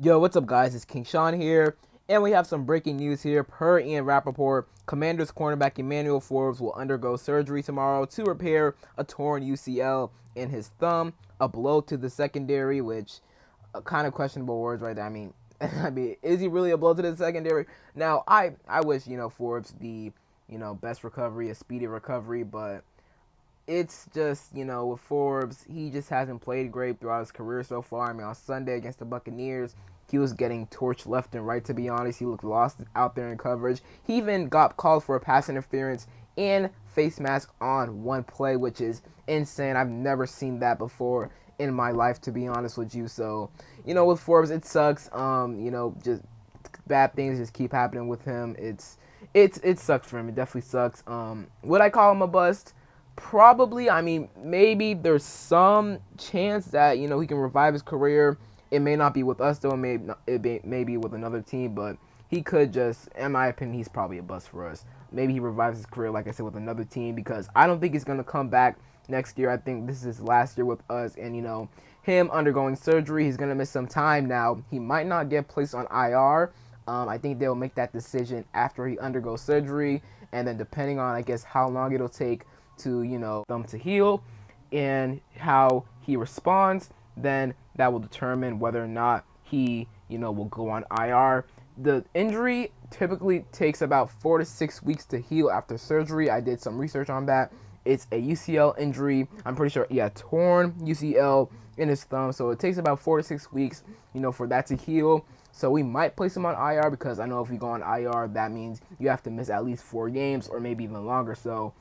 Yo, what's up, guys? It's King Sean here, and we have some breaking news here. Per Ian Rappaport, Commanders cornerback Emmanuel Forbes will undergo surgery tomorrow to repair a torn UCL in his thumb, a blow to the secondary, which kind of questionable words right there. I mean, is he really a blow to the secondary? Now, I wish Forbes the best recovery, a speedy recovery, but it's just, with Forbes, he just hasn't played great throughout his career so far. I mean, on Sunday against the Buccaneers, he was getting torched left and right, to be honest. He looked lost out there in coverage. He even got called for a pass interference and face mask on one play, which is insane. I've never seen that before in my life, to be honest with you. So, with Forbes, it sucks. Just bad things just keep happening with him. It sucks for him. It definitely sucks. Would I call him a bust? Probably. I mean, maybe there's some chance that he can revive his career. It may not be with us though. May be with another team, but he could just, in my opinion, he's probably a bust for us. Maybe he revives his career, like I said, with another team because I don't think he's gonna come back next year. I think this is his last year with us, and him undergoing surgery, he's gonna miss some time now. He might not get placed on IR. I think they'll make that decision after he undergoes surgery, and then depending on, I guess, how long it'll take to thumb to heal and how he responds, then that will determine whether or not he will go on IR. The injury typically takes about 4 to 6 weeks to heal after surgery. I did some research on that. It's a UCL injury. I'm pretty sure, yeah, torn UCL in his thumb. So it takes about 4 to 6 weeks, for that to heal. So we might place him on IR because I know if you go on IR, that means you have to miss at least 4 games or maybe even longer. So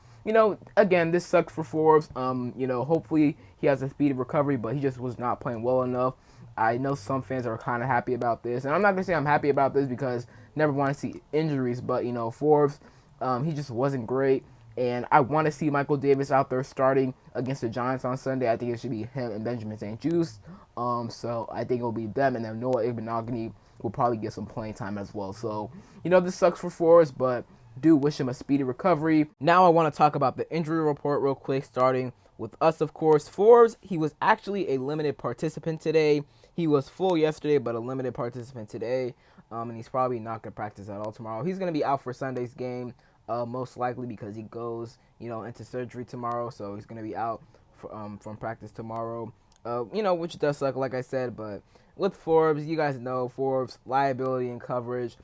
again, this sucks for Forbes. Hopefully he has a speedy recovery, but he just was not playing well enough. I know some fans are kind of happy about this, and I'm not gonna say I'm happy about this because never want to see injuries. But Forbes, he just wasn't great, and I want to see Michael Davis out there starting against the Giants on Sunday. I think it should be him and Benjamin St-Juste. So I think it'll be them, and then Noah Igbenogany will probably get some playing time as well. So this sucks for Forbes, but do wish him a speedy recovery. Now I want to talk about the injury report real quick, starting with us, of course. Forbes, he was actually a limited participant today. He was full yesterday, but a limited participant today. And he's probably not going to practice at all tomorrow. He's going to be out for Sunday's game, most likely because he goes, into surgery tomorrow. So he's going to be out from practice tomorrow, which does suck, like I said. But with Forbes, you guys know Forbes, liability and coverage.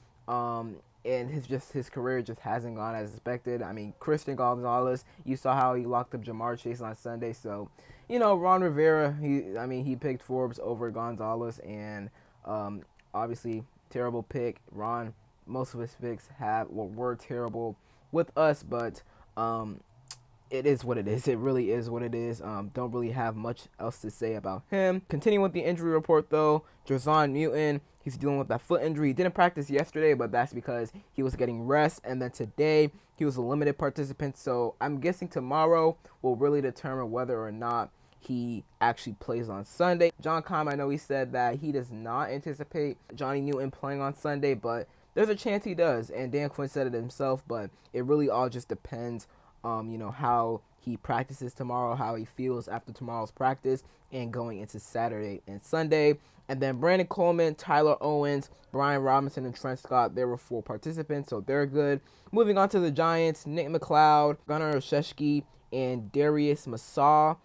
And his career just hasn't gone as expected. I mean, Christian Gonzalez, you saw how he locked up Jamar Chase on Sunday. So, Ron Rivera, he picked Forbes over Gonzalez, and obviously terrible pick. Ron, most of his picks were terrible with us, but it is what it is. It really is what it is. Don't really have much else to say about him. Continuing with the injury report, though, Jazon Newton, he's dealing with that foot injury. He didn't practice yesterday, but that's because he was getting rest. And then today, he was a limited participant. So I'm guessing tomorrow will really determine whether or not he actually plays on Sunday. John Keim, I know he said that he does not anticipate Johnny Newton playing on Sunday, but there's a chance he does. And Dan Quinn said it himself, but it really all just depends how he practices tomorrow, how he feels after tomorrow's practice, and going into Saturday and Sunday. And then Brandon Coleman, Tyler Owens, Brian Robinson, and Trent Scott, there were 4 participants, so they're good. Moving on to the Giants, Nick McLeod, Gunnar Olszewski, and Darius Masaw.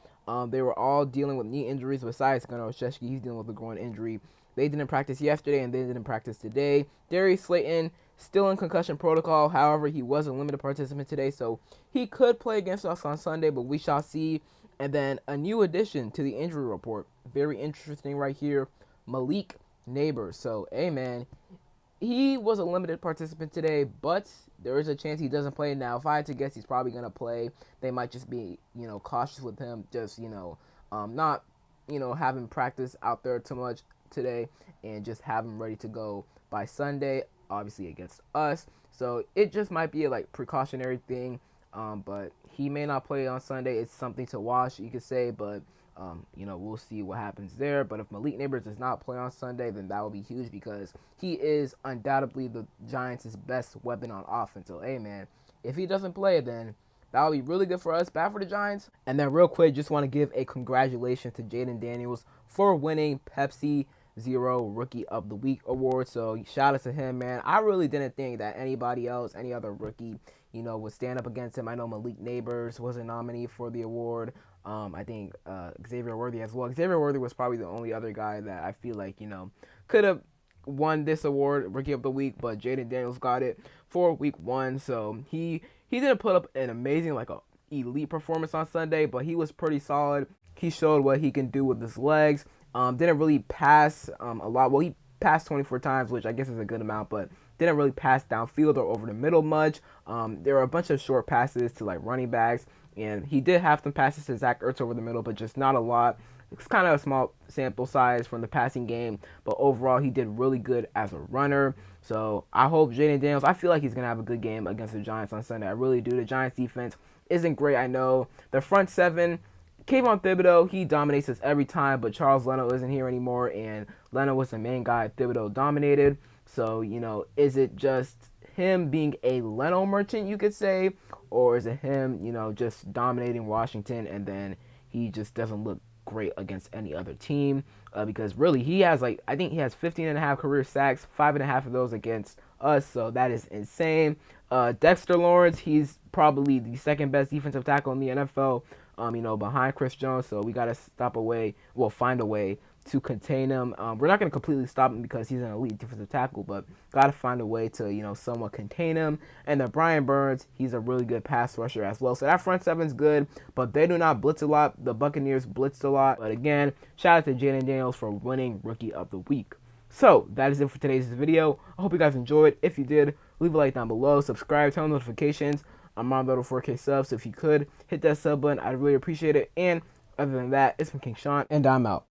They were all dealing with knee injuries besides Gunnar Olszewski. He's dealing with a groin injury. They didn't practice yesterday, and they didn't practice today. Darius Slayton, still in concussion protocol. However, he was a limited participant today, so he could play against us on Sunday, but we shall see. And then a new addition to the injury report. Very interesting right here. Malik Neighbors. So, hey, man, he was a limited participant today, but there is a chance he doesn't play. Now, if I had to guess, he's probably going to play. They might just be, cautious with him. Just, not, have him practice out there too much today and just have him ready to go by Sunday, obviously against us. So it just might be a precautionary thing, but he may not play on Sunday. It's something to watch, you could say, but we'll see what happens there. But if Malik Neighbors does not play on Sunday, then that will be huge because he is undoubtedly the Giants' best weapon on offense. So, hey, man, if he doesn't play, then that would be really good for us, bad for the Giants. And then real quick, just want to give a congratulations to Jaden Daniels for winning Pepsi Rookie of the Week award. So shout out to him, man. I really didn't think that anybody else, any other rookie, would stand up against him. I know Malik Neighbors was a nominee for the award. I think Xavier Worthy as well. Xavier Worthy was probably the only other guy that I feel like, could have won this award, Rookie of the Week, but Jaden Daniels got it for week 1. So he didn't put up an amazing, like, a elite performance on Sunday, but he was pretty solid. He showed what he can do with his legs. Didn't really pass a lot. Well, he passed 24 times, which I guess is a good amount, but didn't really pass downfield or over the middle much. There were a bunch of short passes to, like, running backs, and he did have some passes to Zach Ertz over the middle, but just not a lot. It's kind of a small sample size from the passing game, but overall he did really good as a runner. So I hope Jaden Daniels, I feel like he's going to have a good game against the Giants on Sunday. I really do. The Giants defense isn't great, I know. The front seven, Kayvon Thibodeau, he dominates us every time, but Charles Leno isn't here anymore, and Leno was the main guy Thibodeau dominated. So, is it just him being a Leno merchant, you could say, or is it him, just dominating Washington, and then he just doesn't look great against any other team? Because really, he has, I think he has 15.5 career sacks, 5.5 of those against us, so that is insane. Dexter Lawrence, he's probably the second best defensive tackle in the NFL, behind Chris Jones, so we got to find a way to contain him. We're not going to completely stop him because he's an elite defensive tackle, but got to find a way to, somewhat contain him. And then Brian Burns, he's a really good pass rusher as well. So that front seven's good, but they do not blitz a lot. The Buccaneers blitzed a lot. But again, shout out to Jaden Daniels for winning Rookie of the Week. So that is it for today's video. I hope you guys enjoyed. If you did, leave a like down below. Subscribe, turn on notifications. I'm on the 4K subs, so if you could hit that sub button, I'd really appreciate it. And other than that, it's been King Sean, and I'm out.